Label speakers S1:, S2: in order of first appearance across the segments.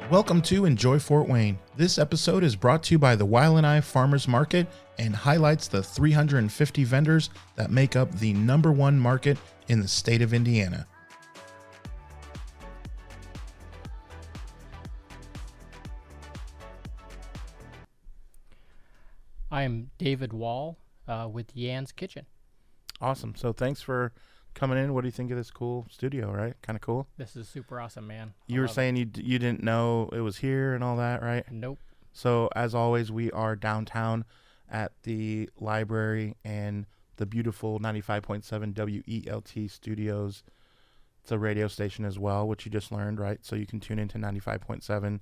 S1: Welcome to Enjoy Fort Wayne. This episode is brought to you by the Wailanai Farmers Market and highlights the 350 vendors that make up the #1 market in the state of Indiana.
S2: I'm David Wall with Yan's Kitchen.
S1: Awesome. So thanks for coming in. What do you think of this cool studio, right? Kind of cool.
S2: This is super awesome, man.
S1: You were saying you didn't know it was here and all that, right?
S2: Nope.
S1: So as always, we are downtown at the library and the beautiful 95.7 WELT studios. It's a radio station as well, which you just learned, right? So you can tune into 95.7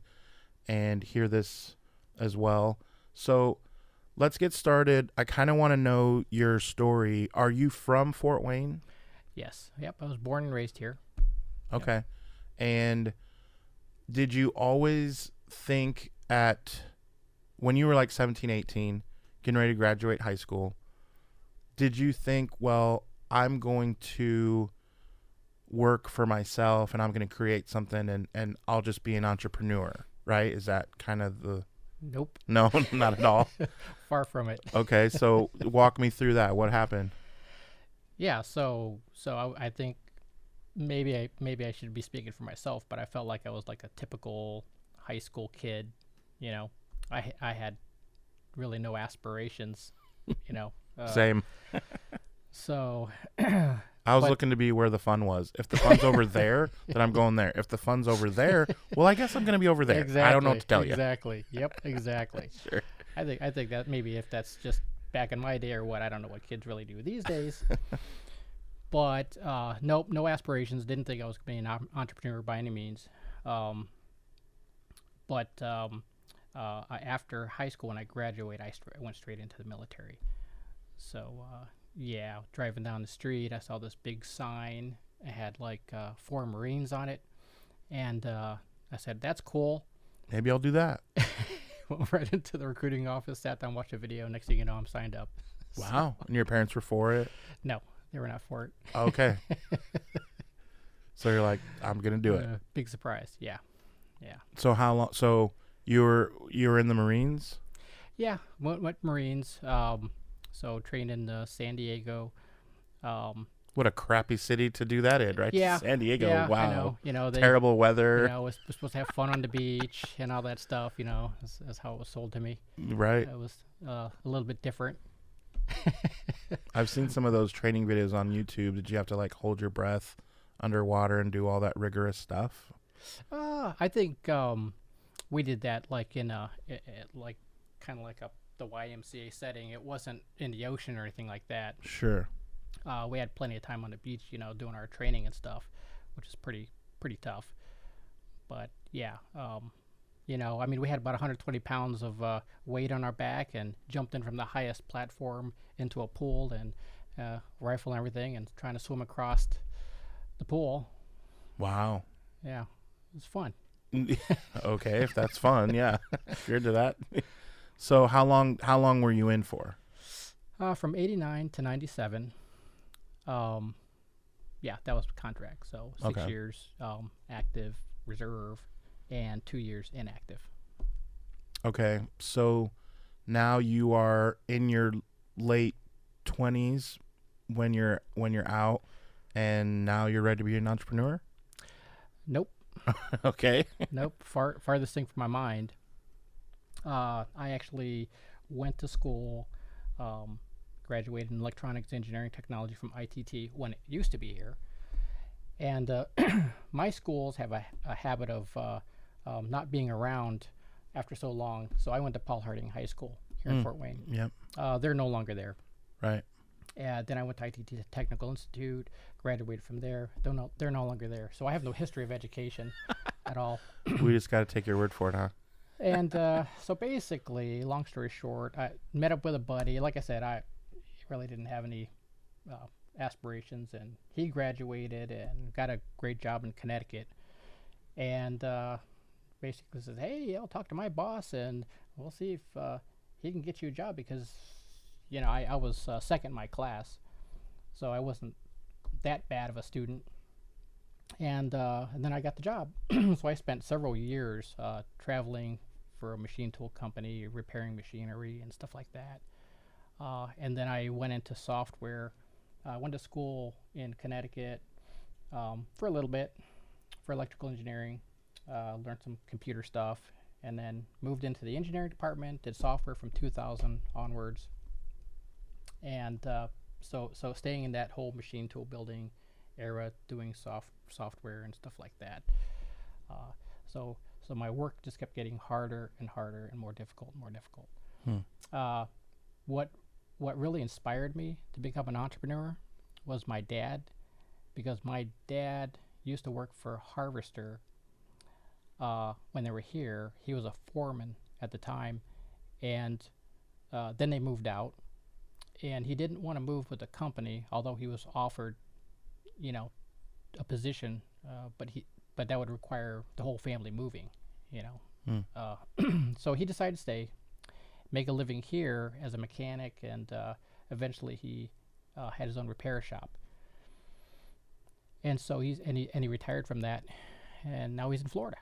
S1: and hear this as well. So let's get started. I kind of want to know your story. Are you from Fort Wayne?
S2: Yes. Yep. I was born and raised here.
S1: Okay.
S2: Yep.
S1: And did you always think when you were like 17, 18, getting ready to graduate high school, did you think, well, I'm going to work for myself and I'm going to create something and I'll just be an entrepreneur, right? Is that kind of the...
S2: Nope.
S1: No, not at all.
S2: Far from it.
S1: Okay, so walk me through that. What happened?
S2: Yeah, so I think maybe I should be speaking for myself, but I felt like I was like a typical high school kid. You know, I had really no aspirations. You know.
S1: Same.
S2: So.
S1: I was looking to be where the fun was. If the fun's over there, then I'm going there. If the fun's over there, well, I guess I'm going to be over there.
S2: Exactly.
S1: I don't know what to tell you.
S2: Exactly. Yep. Exactly.
S1: Sure.
S2: I think that maybe if that's just back in my day or what, I don't know what kids really do these days. But nope, no aspirations. Didn't think I was going to be an entrepreneur by any means. But after high school, when I graduated, I went straight into the military. So yeah, driving down the street, I saw this big sign. It had like 4 Marines on it, and I said, "That's cool."
S1: Maybe I'll do that.
S2: Went right into the recruiting office, sat down, watched a video. Next thing you know, I'm signed up.
S1: Wow. And your parents were for it?
S2: No, they were not for it.
S1: Okay. So you're like, I'm going to do it.
S2: Big surprise. Yeah. Yeah.
S1: So how long? So you were in the Marines?
S2: Yeah. Went Marines. So trained in San Diego.
S1: What a crappy city to do that in, right?
S2: Yeah.
S1: San Diego.
S2: Yeah,
S1: wow.
S2: I know. You know,
S1: terrible weather.
S2: You know, we're supposed to have fun on the beach and all that stuff. You know, that's how it was sold to me.
S1: Right.
S2: It was a little bit different.
S1: I've seen some of those training videos on YouTube. Did you have to like hold your breath underwater and do all that rigorous stuff?
S2: I think we did that like in like kind of like the YMCA setting. It wasn't in the ocean or anything like that.
S1: Sure.
S2: We had plenty of time on the beach, you know, doing our training and stuff, which is pretty tough. But yeah, you know, I mean, we had about 120 pounds of weight on our back and jumped in from the highest platform into a pool and rifle and everything and trying to swim across the pool.
S1: Wow.
S2: Yeah, it was fun.
S1: Okay, if that's fun, yeah. If you're into that. So how long were you in for?
S2: From 89 to 97. Yeah, that was the contract. So 6 years active reserve and 2 years inactive.
S1: Okay, so now you are in your late 20s when you're out, and now you're ready to be an entrepreneur?
S2: Nope.
S1: Okay.
S2: Nope. Farthest thing from my mind. I actually went to school. Graduated in electronics engineering technology from ITT when it used to be here. And my schools have a habit of not being around after so long. So I went to Paul Harding High School here in Fort Wayne.
S1: Yep.
S2: They're no longer there.
S1: Right.
S2: And then I went to ITT Technical Institute, graduated from there. They're no longer there. So I have no history of education at all.
S1: We just got to take your word for it, huh?
S2: And so basically, long story short, I met up with a buddy. Like I said, I really didn't have any aspirations, and he graduated and got a great job in Connecticut, and basically says, "Hey, I'll talk to my boss and we'll see if he can get you a job," because you know I was second in my class, so I wasn't that bad of a student. And then I got the job. So I spent several years traveling for a machine tool company, repairing machinery and stuff like that. And then I went into software. I went to school in Connecticut for a little bit for electrical engineering, learned some computer stuff, and then moved into the engineering department, did software from 2000 onwards. And so staying in that whole machine tool building era, doing software and stuff like that. Uh, so my work just kept getting harder and harder and more difficult and more difficult.
S1: Hmm.
S2: Uh, what what really inspired me to become an entrepreneur was my dad, because my dad used to work for Harvester when they were here. He was a foreman at the time, and then they moved out, and he didn't want to move with the company, although he was offered, you know, a position, but that would require the whole family moving, you know.
S1: Hmm.
S2: So he decided to stay, make a living here as a mechanic, and eventually he had his own repair shop. And so he retired from that, and now he's in Florida.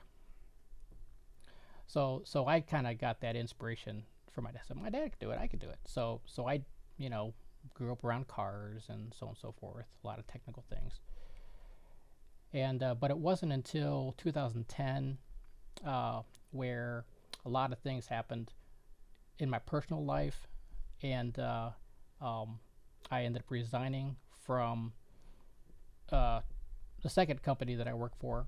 S2: So I kind of got that inspiration from my dad. So my dad could do it, I could do it. So I, you know, grew up around cars and so on and so forth, a lot of technical things. And but it wasn't until 2010 where a lot of things happened in my personal life, and I ended up resigning from the second company that I worked for,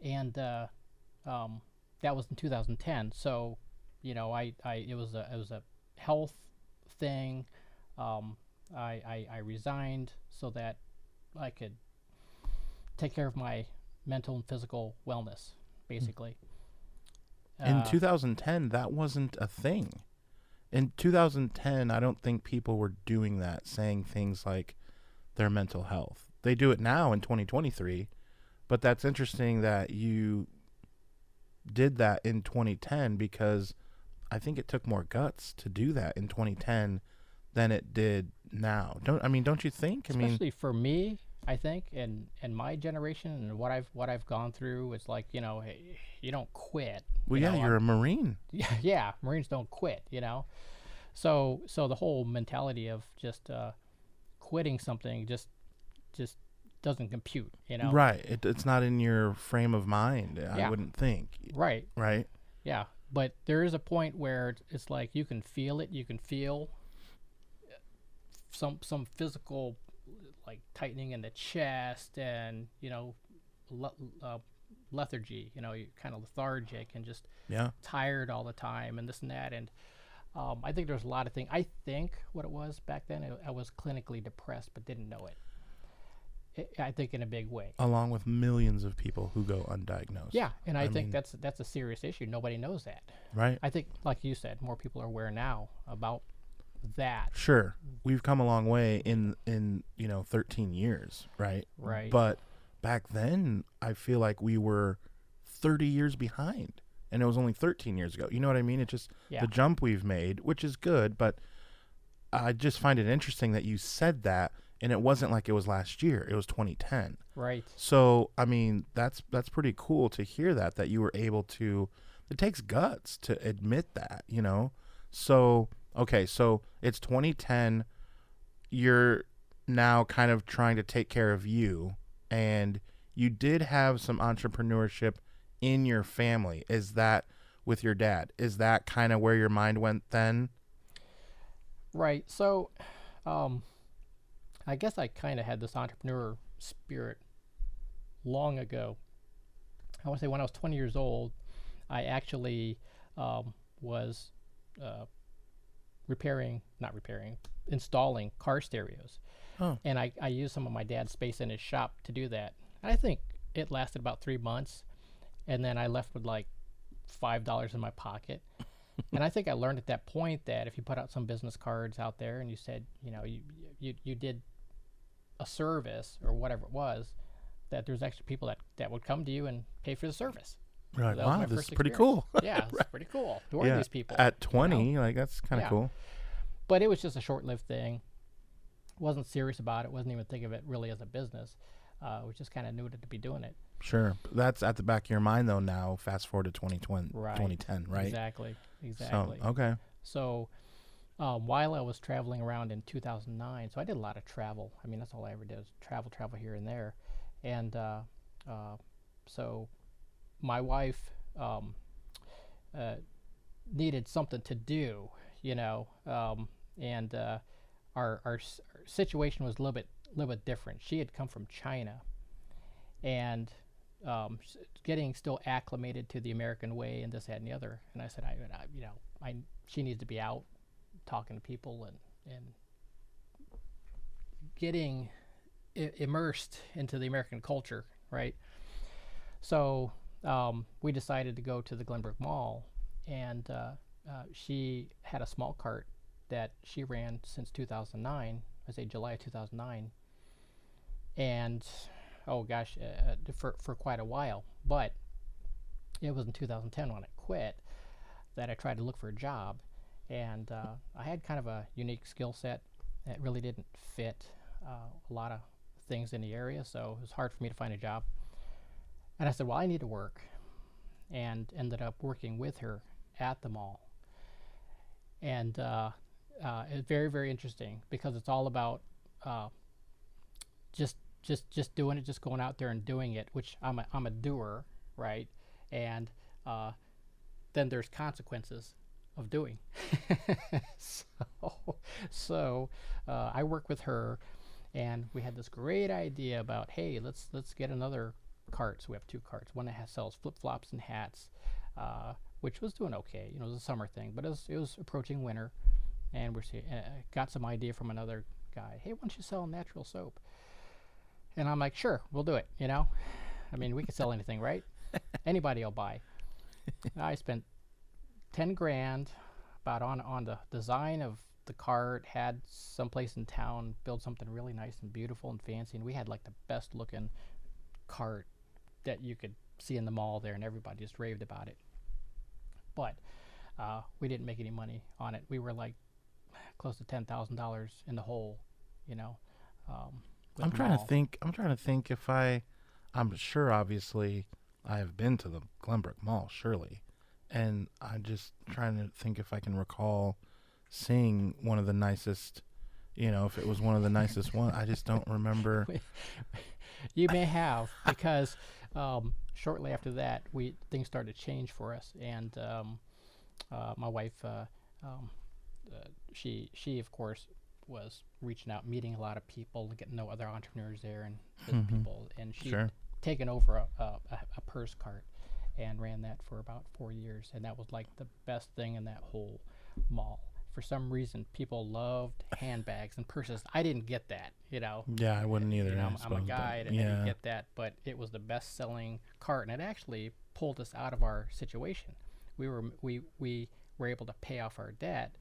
S2: and that was in 2010. So, you know, it was a health thing. I resigned so that I could take care of my mental and physical wellness, basically.
S1: In 2010, that wasn't a thing. In 2010, I don't think people were doing that, saying things like their mental health. They do it now in 2023, but that's interesting that you did that in 2010, because I think it took more guts to do that in 2010 than it did now. Don't you think?
S2: Especially for me, I think, and my generation and what I've gone through, it's like, you know, hey, you don't quit.
S1: Well, yeah, you're a Marine.
S2: Yeah, Marines don't quit, you know. So the whole mentality of just quitting something just doesn't compute, you know.
S1: Right. It's not in your frame of mind,
S2: Yeah.
S1: I wouldn't think.
S2: Right.
S1: Right.
S2: Yeah, but there is a point where it's like you can feel it. You can feel some physical, like, tightening in the chest, and, you know, lethargy. You know, you're kind of lethargic and just tired all the time, and this and that. And I think there's a lot of things. I think what it was back then, I was clinically depressed but didn't know it. I think in a big way.
S1: Along with millions of people who go undiagnosed.
S2: Yeah, and I think that's a serious issue. Nobody knows that.
S1: Right.
S2: I think, like you said, more people are aware now about that.
S1: Sure. We've come a long way in 13 years, right?
S2: Right.
S1: But back then, I feel like we were 30 years behind, and it was only 13 years ago. You know what I mean? It's just the jump we've made, which is good, but I just find it interesting that you said that, and it wasn't like it was last year. It was 2010.
S2: Right.
S1: So, I mean, that's pretty cool to hear that you were able to. It takes guts to admit that, you know? So, okay, so it's 2010. You're now kind of trying to take care of you, and you did have some entrepreneurship in your family. Is that with your dad? Is that kind of where your mind went then?
S2: Right. So, I guess I kind of had this entrepreneur spirit long ago. I want to say when I was 20 years old, I actually was installing car stereos.
S1: Oh.
S2: And I used some of my dad's space in his shop to do that. And I think it lasted about 3 months. And then I left with like $5 in my pocket. And I think I learned at that point that if you put out some business cards out there and you said, you know, you did a service or whatever it was, that there's actually people that would come to you and pay for the service.
S1: Right.
S2: So
S1: wow, this is pretty cool.
S2: Yeah, it's pretty cool. Who are these people?
S1: At 20, like, that's kind of cool.
S2: But it was just a short-lived thing. Wasn't serious about it. Wasn't even thinking of it really as a business. we just kind of knew to be doing it.
S1: Sure. That's at the back of your mind though now. Fast forward to 2020,
S2: Right.
S1: 2010, right?
S2: Exactly.
S1: So, okay.
S2: So while I was traveling around in 2009, so I did a lot of travel. I mean, that's all I ever did was travel here and there. And uh, so my wife uh, needed something to do, you know, and our situation was a little bit different. She had come from China, and getting still acclimated to the American way and this, that, and the other. And I said, you know, she needs to be out talking to people and getting immersed into the American culture, right? So we decided to go to the Glenbrook Mall, and she had a small cart that she ran since 2009. I say July of 2009, and oh gosh, for quite a while. But it was in 2010 when I quit that I tried to look for a job, and I had kind of a unique skill set that really didn't fit a lot of things in the area, so it was hard for me to find a job. And I said, well, I need to work, and ended up working with her at the mall. And it's very, very interesting because it's all about uh, just doing it, just going out there and doing it, which I'm a doer, right? And then there's consequences of doing. so I work with her, and we had this great idea about, hey, let's get another cart. So we have two carts. One that sells flip flops and hats, which was doing okay. You know, it was a summer thing, but it was approaching winter, and got some idea from another guy. Hey, why don't you sell natural soap? And I'm like, sure, we'll do it. You know, I mean, we can sell anything, right? Anybody will buy. I spent 10 grand about on the design of the cart. Had someplace in town build something really nice and beautiful and fancy, and we had like the best looking cart that you could see in the mall there, and everybody just raved about it. But we didn't make any money on it. We were like close to $10,000 in the hole, you know.
S1: I'm trying to think. I'm trying to think if I'm sure, obviously, I have been to the Glenbrook Mall, surely. And I'm just trying to think if I can recall seeing one of the nicest, you know, if it was one of the nicest one. I just don't remember.
S2: You may have, because shortly after that, things started to change for us. And my wife, she of course was reaching out, meeting a lot of people, getting to know other entrepreneurs there and people. And she'd taken over a purse cart and ran that for about 4 years. And that was like the best thing in that whole mall. For some reason, people loved handbags and purses. I didn't get that, you know.
S1: Yeah, I wouldn't either.
S2: You know, I'm a guy, and I didn't get that. But it was the best-selling cart, and it actually pulled us out of our situation. We were able to pay off our debt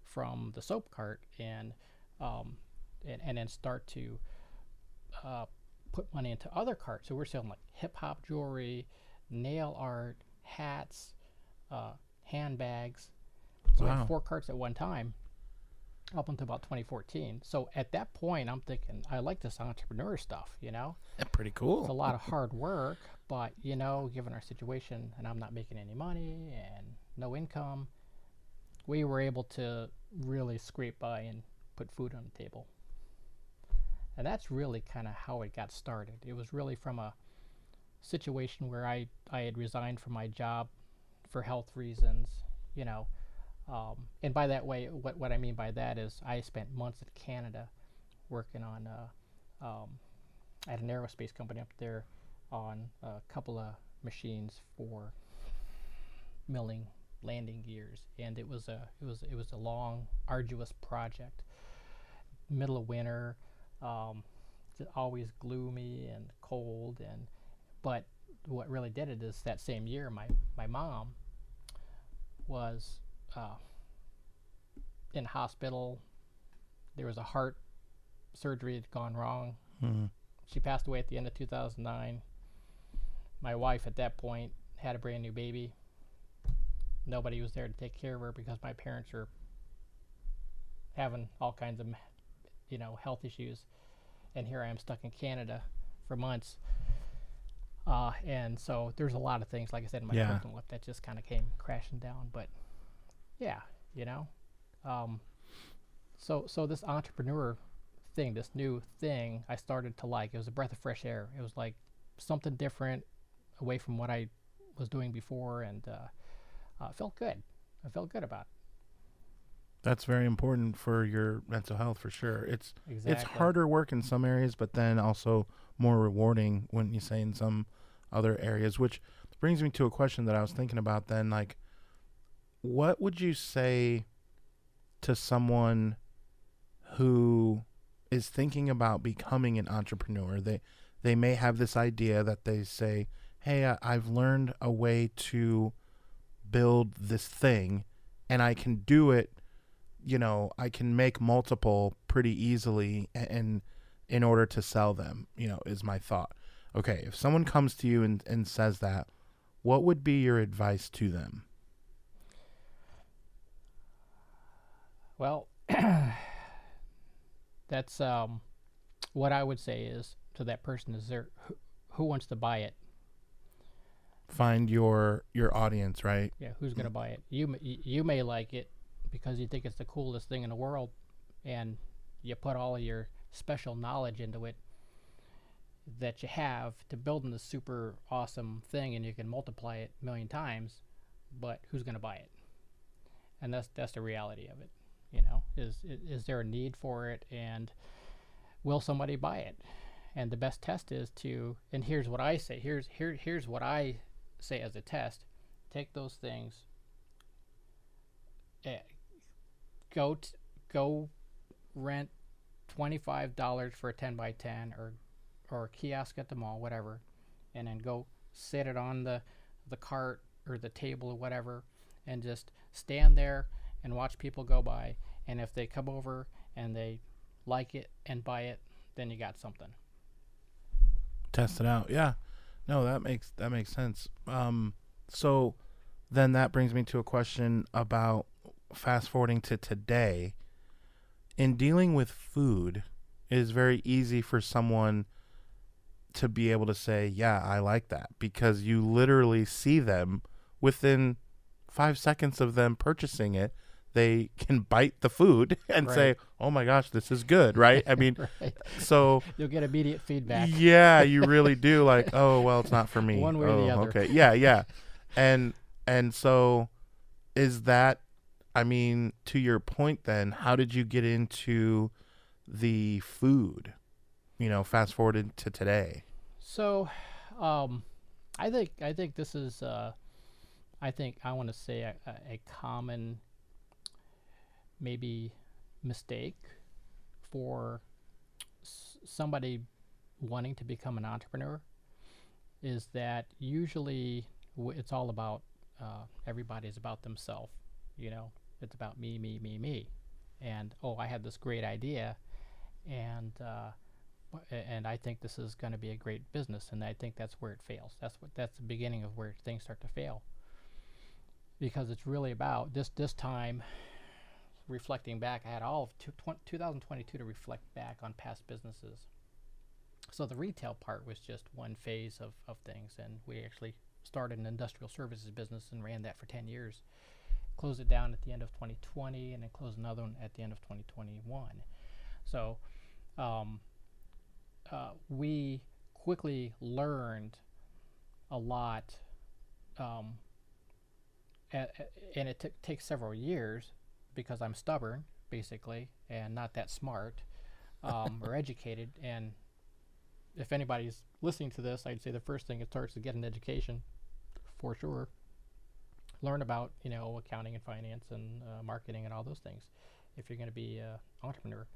S2: from the soap cart, and then start to put money into other carts. So we're selling like hip hop jewelry, nail art, hats, handbags. So we had 4 carts at one time, up until about 2014. So at that point, I'm thinking, I like this entrepreneur stuff, you know?
S1: Yeah, pretty cool.
S2: It's a lot of hard work, but, you know, given our situation, and I'm not making any money and no income, we were able to really scrape by and put food on the table. And that's really kind of how it got started. It was really from a situation where I had resigned from my job for health reasons, you know. And by that way, what I mean by that is I spent months in Canada working on at an aerospace company up there on a couple of machines for milling landing gears, and it was a long, arduous project. Middle of winter, always gloomy and cold, but what really did it is that same year my mom was in hospital. There was a heart surgery that had gone wrong. She passed away at the end of 2009. My wife at that point had a brand new baby. Nobody was there to take care of her because my parents were having all kinds of, you know, health issues. And here I am stuck in Canada for months. And so there's a lot of things, like I said, in my
S1: Yeah.
S2: personal life that just kind of came crashing down. But yeah, you know, um, so this entrepreneur thing, this new thing, I started to like. It was a breath of fresh air. It was like something different, away from what I was doing before, and it felt good. I felt good about
S1: That's very important for your mental health for sure.
S2: it.
S1: It's
S2: Exactly.
S1: harder work in some areas, but then also more rewarding when you say in some other areas, which brings me to a question that I was thinking about then, like what would you say to someone who is thinking about becoming an entrepreneur? They may have this idea that they say, "Hey, I've learned a way to build this thing and I can do it, I can make multiple pretty easily and in order to sell them, is my thought." Okay, if someone comes to you and says that, what would be your advice to them?
S2: Well, that's what I would say is to that person is there who wants to buy it?
S1: Find your audience, right?
S2: Yeah, who's gonna buy it? You may like it because you think it's the coolest thing in the world, and you put all of your special knowledge into it that you have to building this super awesome thing, and you can multiply it a million times. But who's gonna buy it? And that's the reality of it. Is there a need for it, and will somebody buy it? And the best test is to, and here's what I say. Here's what I say as a test. Take those things. Uh, go t- go rent $25 for a 10 by 10 or a kiosk at the mall, whatever, and then go sit it on the cart or the table or whatever, and just stand there and watch people go by. And if they come over and they like it and buy it, then you got something.
S1: Test it out. Yeah. No, that makes sense. So then that brings me to a question about fast forwarding to today. In dealing with food, it is very easy for someone to be able to say, "Yeah, I like that," because you literally see them within 5 seconds of them purchasing it. They can bite the food and
S2: Right.
S1: say, "Oh my gosh, this is good," right? I mean,
S2: Right.
S1: so
S2: You'll get immediate feedback,
S1: yeah, you really do. Like, oh well, it's not for me.
S2: one way or the
S1: Oh,
S2: other.
S1: okay, yeah, yeah, and so is that? I mean, to your point, then, how did you get into the food? Fast forwarded to today.
S2: So, um, I think this is I think I want to say a common maybe mistake for somebody wanting to become an entrepreneur is that usually it's all about everybody's about themselves. You know, it's about me, me, me, me, and oh, I had this great idea, and and I think this is going to be a great business, and I think that's where it fails. That's the beginning of where things start to fail, because it's really about this time. Reflecting back, I had all of 2022 to reflect back on past businesses. So the retail part was just one phase of things, and we actually started an industrial services business and ran that for 10 years. Closed it down at the end of 2020, and then closed another one at the end of 2021. So um, we quickly learned a lot, um, and it takes several years because I'm stubborn, basically, and not that smart or educated. And if anybody's listening to this, I'd say the first thing it starts to get an education, for sure. Learn about accounting and finance and marketing and all those things if you're going to be an entrepreneur.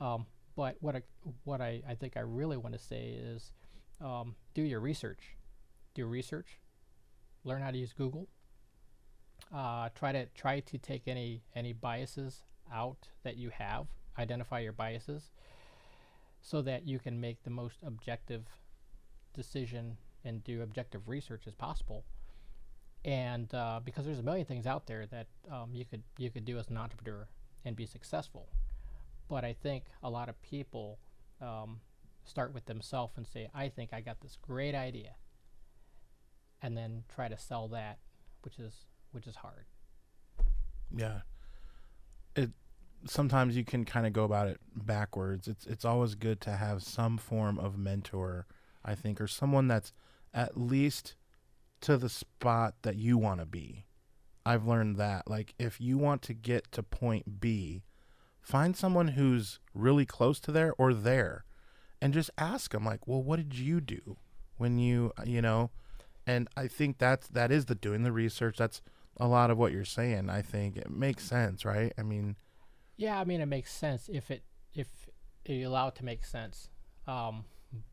S2: Um, but what I think I really want to say is do your research. Do research. Learn how to use Google. Try to take any biases out that you have. Identify your biases so that you can make the most objective decision and do objective research as possible. And because there's a million things out there that you could do as an entrepreneur and be successful. But I think a lot of people start with themselves and say, I think I got this great idea, and then try to sell that, which is hard.
S1: Yeah. It sometimes you can kind of go about it backwards. It's always good to have some form of mentor, I think, or someone that's at least to the spot that you want to be. I've learned that like if you want to get to point B, find someone who's really close to there or there and just ask them like, "Well, what did you do when you know?" And I think that is the doing the research. That's a lot of what you're saying. I think it makes sense, right? I mean,
S2: Yeah, I mean, it makes sense if you allow it to make sense. Um,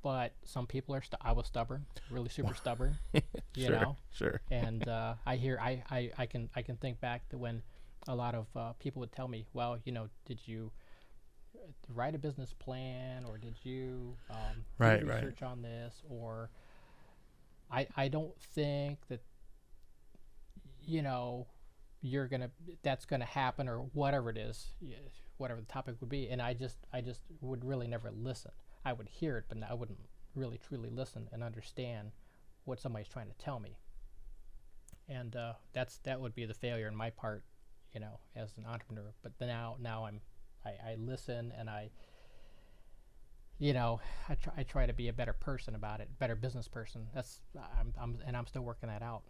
S2: but some people are. I was stubborn, really super stubborn, you
S1: sure,
S2: know.
S1: sure.
S2: And I can think back to when a lot of people would tell me, well, did you write a business plan, or did you do
S1: Right, right.
S2: research on this, or I don't think that you know you're gonna that's gonna happen, or whatever it is, whatever the topic would be. And I just would really never listen. I would hear it, but I wouldn't really truly listen and understand what somebody's trying to tell me. And that would be the failure in my part, as an entrepreneur. But now I listen, and I try to be a better person about it, better business person. I'm still working that out.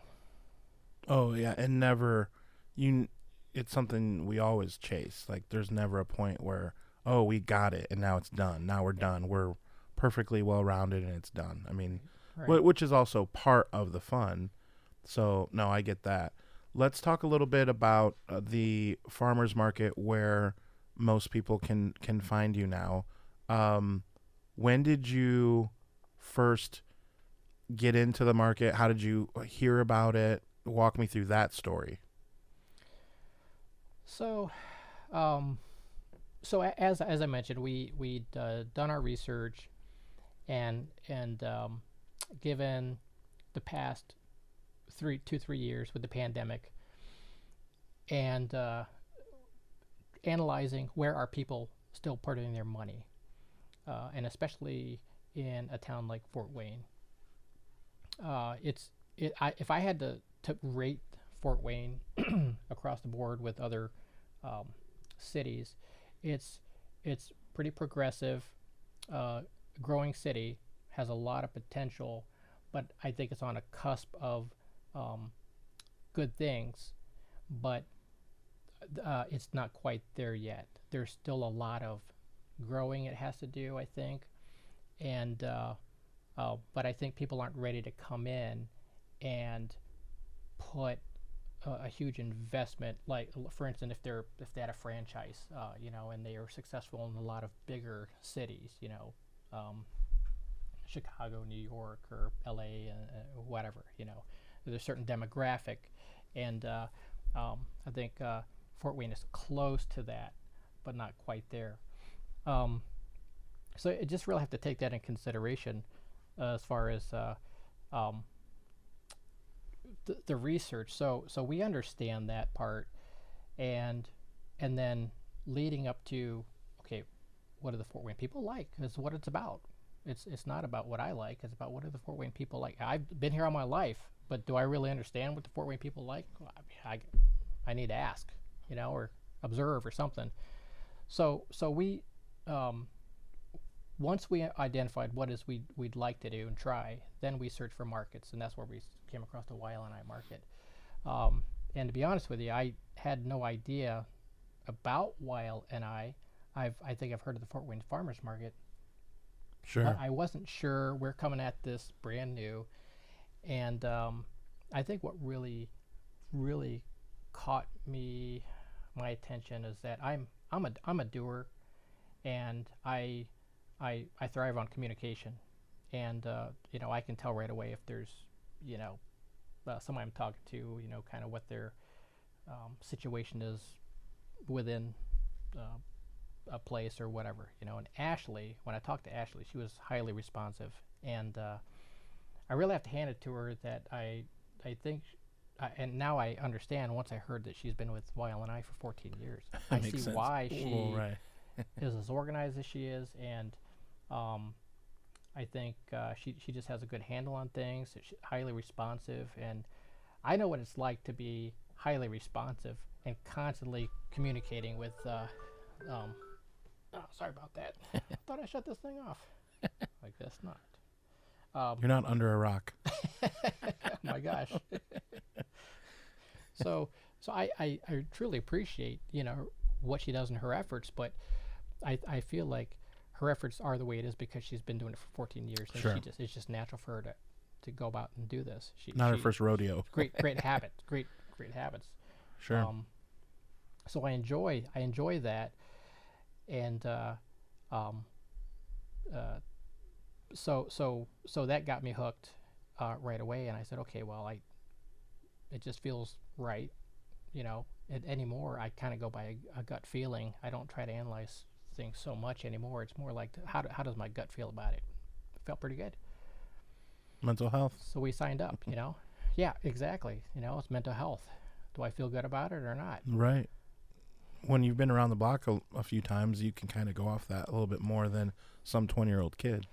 S1: Oh yeah, and never you. It's something we always chase. Like there's never a point where oh we got it and now it's done. Now we're done. We're perfectly well rounded and it's done. I mean,
S2: Right.
S1: which is also part of the fun. So no, I get that. Let's talk a little bit about the farmers market where most people can find you now. Um, when did you first get into the market? How did you hear about it? Walk me through that story.
S2: So, um, as I mentioned, we'd done our research, and given the past 3 years with the pandemic, and analyzing where are people still putting their money, and especially in a town like Fort Wayne. If I had to rate Fort Wayne across the board with other um, cities, it's it's pretty progressive, uh, growing city, has a lot of potential, but I think it's on a cusp of um, good things, but it's not quite there yet. There's still a lot of growing it has to do, I think, and but I think people aren't ready to come in and put a huge investment. Like for instance, if they had a franchise, and they are successful in a lot of bigger cities, um, Chicago, New York, or L.A., whatever. There's a certain demographic, and I think Fort Wayne is close to that, but not quite there. Um, so it just really have to take that in consideration, as far as um, the research. So we understand that part, and and then leading up to, okay, what do the Fort Wayne people like? Is what it's about. It's not about what I like. It's about what do the Fort Wayne people like. I've been here all my life, but do I really understand what the Fort Wayne people like? Well, I need to ask, or observe or something. So we um, once we identified what is we'd like to do and try, then we searched for markets, and that's where we came across the YLNI market. Um, and to be honest with you, I had no idea about YLNI. I think I've heard of the Fort Wayne Farmers Market, but
S1: Sure.
S2: I wasn't sure. We're coming at this brand new, and I think what really caught my attention is that I'm a doer, and I thrive on communication, and I can tell right away if there's you know somebody I'm talking to, kind of what their situation is within uh, a place or whatever. And Ashley, when I talked to Ashley, she was highly responsive, and I really have to hand it to her that I think. And now I understand, once I heard that she's been with YLNI for 14 years. I
S1: That
S2: see
S1: makes sense.
S2: why
S1: Well,
S2: she
S1: right.
S2: is as organized as she is, and um, I think she just has a good handle on things. She's highly responsive, and I know what it's like to be highly responsive and constantly communicating with. Um, oh, sorry about that. I thought I shut this thing off. I guess not.
S1: You're not under a rock.
S2: Oh my gosh. So I truly appreciate what she does in her efforts, but I feel like her efforts are the way it is because she's been doing it for 14 years, and
S1: Sure.
S2: it's just natural for her to go about and do this.
S1: Not her first rodeo.
S2: Great habits, great habits.
S1: Sure.
S2: So I enjoy that, and um, so that got me hooked right away, and I said, okay, well, it just feels right, anymore. I kind of go by a gut feeling. I don't try to analyze things so much anymore. It's more like how does my gut feel about it? It felt pretty good.
S1: Mental health.
S2: So we signed up. Yeah, exactly. It's mental health. Do I feel good about it or not?
S1: Right. When you've been around the block a few times, you can kind of go off that a little bit more than some 20-year-old kid.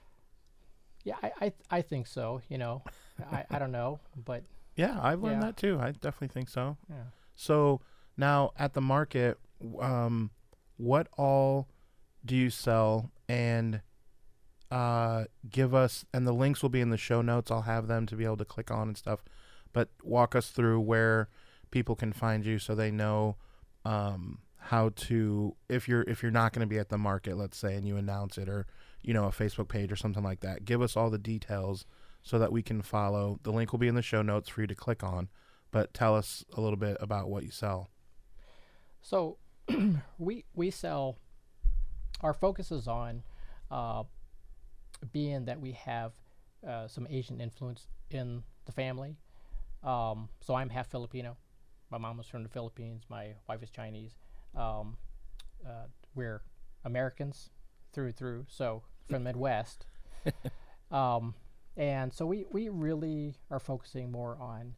S2: Yeah, I think so. I don't know, but
S1: Yeah, I've learned that too. I definitely think so.
S2: yeah.
S1: So now at the market, what all do you sell? And give us, and the links will be in the show notes. I'll have them to be able to click on and stuff. But walk us through where people can find you so they know how to, if you're not going to be at the market, let's say, and you announce it, or a Facebook page or something like that. Give us all the details so that we can follow. The link will be in the show notes for you to click on. But tell us a little bit about what you sell.
S2: So we sell. Our focus is on being that we have some Asian influence in the family. So I'm half Filipino. My mom was from the Philippines. My wife is Chinese. We're Americans through and through. So from the Midwest. And so we really are focusing more on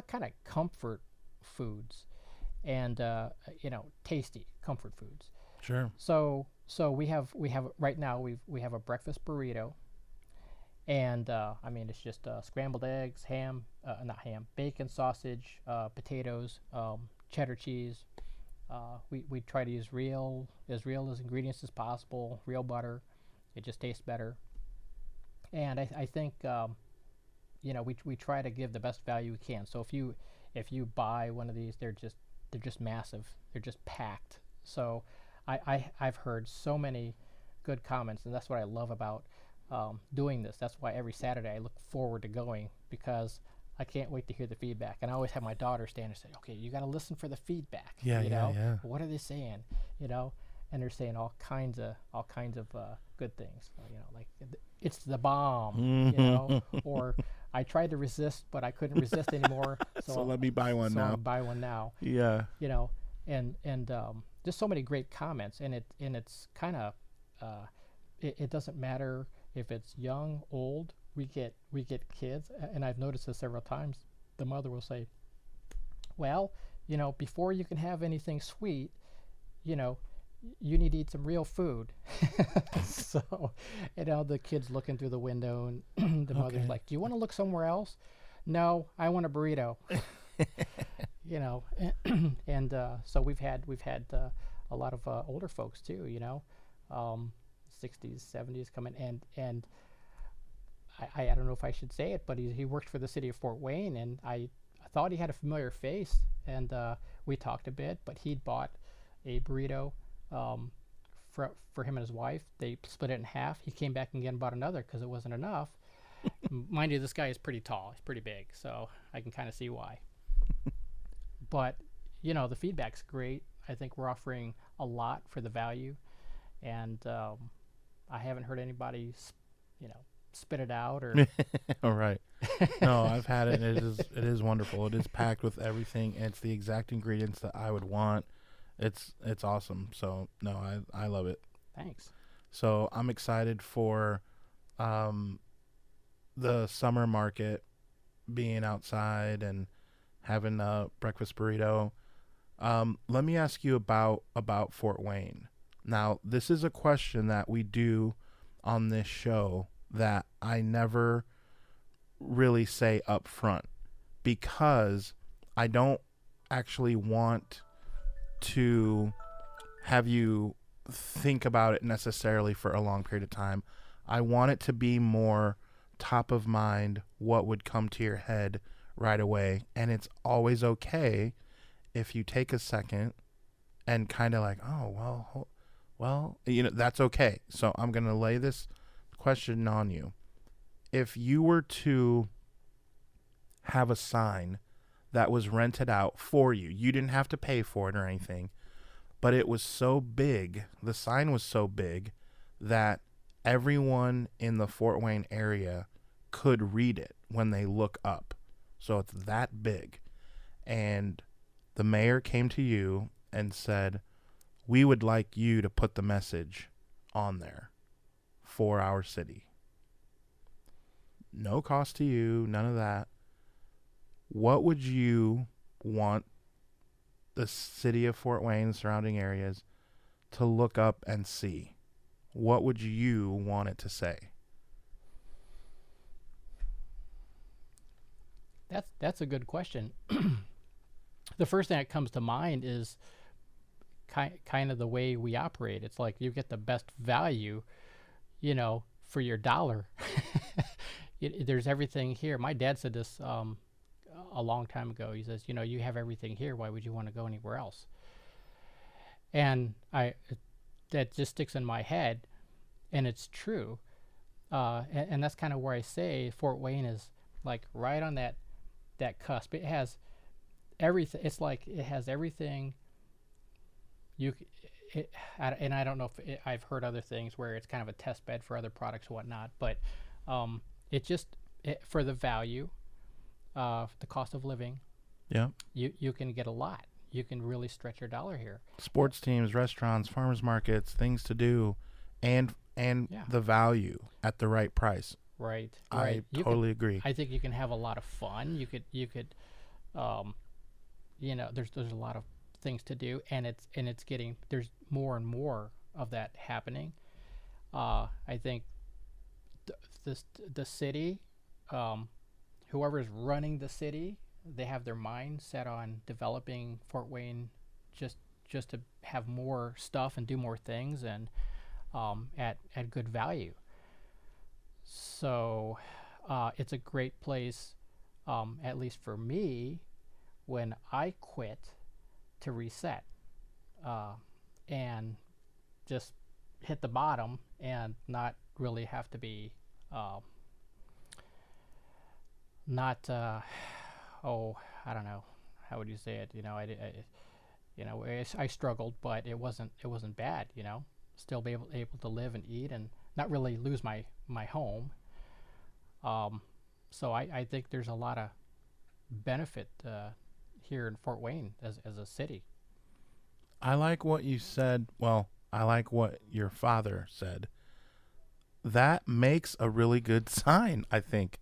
S2: kind of comfort foods and tasty comfort foods.
S1: Sure.
S2: So we have right now we have a breakfast burrito, and it's just scrambled eggs, ham, not ham, bacon, sausage, potatoes, cheddar cheese. We try to use as real as ingredients as possible, real butter. It just tastes better. And I think we try to give the best value we can. So if you buy one of these, they're just massive. They're just packed. So I've heard so many good comments, and that's what I love about doing this. That's why every Saturday I look forward to going, because I can't wait to hear the feedback. And I always have my daughter stand and say, "Okay, you got to listen for the feedback.
S1: Yeah.
S2: What are they saying? And they're saying all kinds of good things. Like it's the bomb. Or I tried to resist, but I couldn't resist anymore.
S1: So let me buy one now.
S2: I'll buy one now.
S1: Yeah.
S2: And just so many great comments, and it's kind of it doesn't matter if it's young, old. We get kids, and I've noticed this several times. The mother will say, "Well, before you can have anything sweet, you need to eat some real food." So, the kid's looking through the window, and the mother's like, "Do you want to look somewhere else?" "No, I want a burrito." And so we've had a lot of older folks too, 60s, 70s coming, and I don't know if I should say it, but he worked for the city of Fort Wayne, and I thought he had a familiar face, and we talked a bit, but he'd bought a burrito for him and his wife. They split it in half. He came back again and bought another because it wasn't enough. Mind you, this guy is pretty tall. He's pretty big, so I can kind of see why. But, the feedback's great. I think we're offering a lot for the value, and I haven't heard anybody, spit it out or.
S1: All right. No, I've had it. And it is wonderful. It is packed with everything. And it's the exact ingredients that I would want. It's awesome. So no, I love it.
S2: Thanks.
S1: So I'm excited for the summer market, being outside and having a breakfast burrito. Let me ask you about Fort Wayne. Now, this is a question that we do on this show that I never really say up front, because I don't actually want to have you think about it necessarily for a long period of time. I want it to be more top of mind, what would come to your head right away. And it's always okay if you take a second and kind of like, oh, well, that's okay. So I'm going to lay this question on you. If you were to have a sign that was rented out for you, you didn't have to pay for it or anything, but it was so big, the sign was so big that everyone in the Fort Wayne area could read it when they look up. So it's that big. And the mayor came to you and said, we would like you to put the message on there for our city. No cost to you, none of that. What would you want the city of Fort Wayne, surrounding areas, to look up and see? What would you want it to say?
S2: That's a good question. The first thing that comes to mind is kind of the way we operate. It's like you get the best value, for your dollar. There's everything here. My dad said this a long time ago. He says, you have everything here. Why would you want to go anywhere else? And that just sticks in my head, and it's true. And that's kind of where I say Fort Wayne is like right on that cusp. It has everything. It's like it has everything. And I don't know if I've heard other things where it's kind of a test bed for other products and whatnot, but for the value, the cost of living,
S1: yeah,
S2: you can get a lot. You can really stretch your dollar here.
S1: Sports teams, restaurants, farmers markets, things to do, and the value at the right price.
S2: Right.
S1: I totally agree.
S2: I think you can have a lot of fun. You could there's a lot of things to do, and it's getting, there's more and more of that happening. I think the city, whoever is running the city, they have their mind set on developing Fort Wayne just to have more stuff and do more things, and at good value. So it's a great place, at least for me, when I quit, to reset and just hit the bottom and not really have to be I don't know, how would you say it? I struggled, but it wasn't bad. Still be able to live and eat and not really lose my home. So I think there's a lot of benefit here in Fort Wayne as a city.
S1: I like what you said. Well, I like what your father said. That makes a really good sign, I think.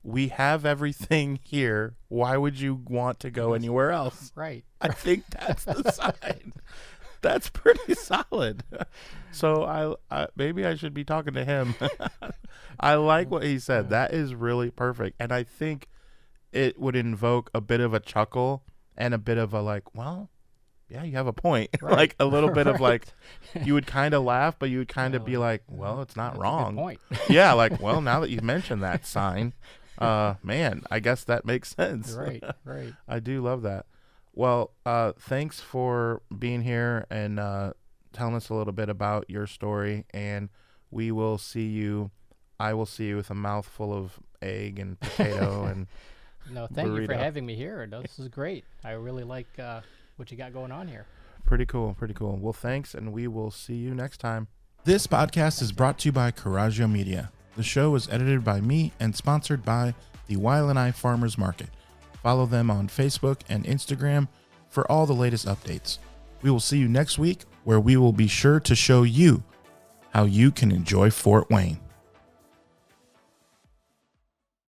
S1: We have everything here. Why would you want to go anywhere else?
S2: Right.
S1: I think that's the sign. That's pretty solid. So I maybe I should be talking to him. I like what he said. That is really perfect. And I think it would invoke a bit of a chuckle and a bit of a like, well, yeah, you have a point.
S2: Right.
S1: Like a little bit
S2: Right.
S1: of like, you would kind of laugh, but you would kind of be like, well, it's not
S2: That's
S1: wrong.
S2: a good point.
S1: Yeah, like, well, now that you've mentioned that sign, man, I guess that makes sense.
S2: Right.
S1: I do love that. Well, thanks for being here and telling us a little bit about your story, and I will see you with a mouthful of egg and potato and
S2: No, thank you for
S1: burrito.
S2: having me here. No, this is great. I really like what you got going on here.
S1: Pretty cool. Well, thanks, and we will see you next time. This podcast is brought to you by Coraggio Media. The show is edited by me and sponsored by the Weil and I Farmers Market. Follow them on Facebook and Instagram for all the latest updates. We will see you next week, where we will be sure to show you how you can enjoy Fort Wayne.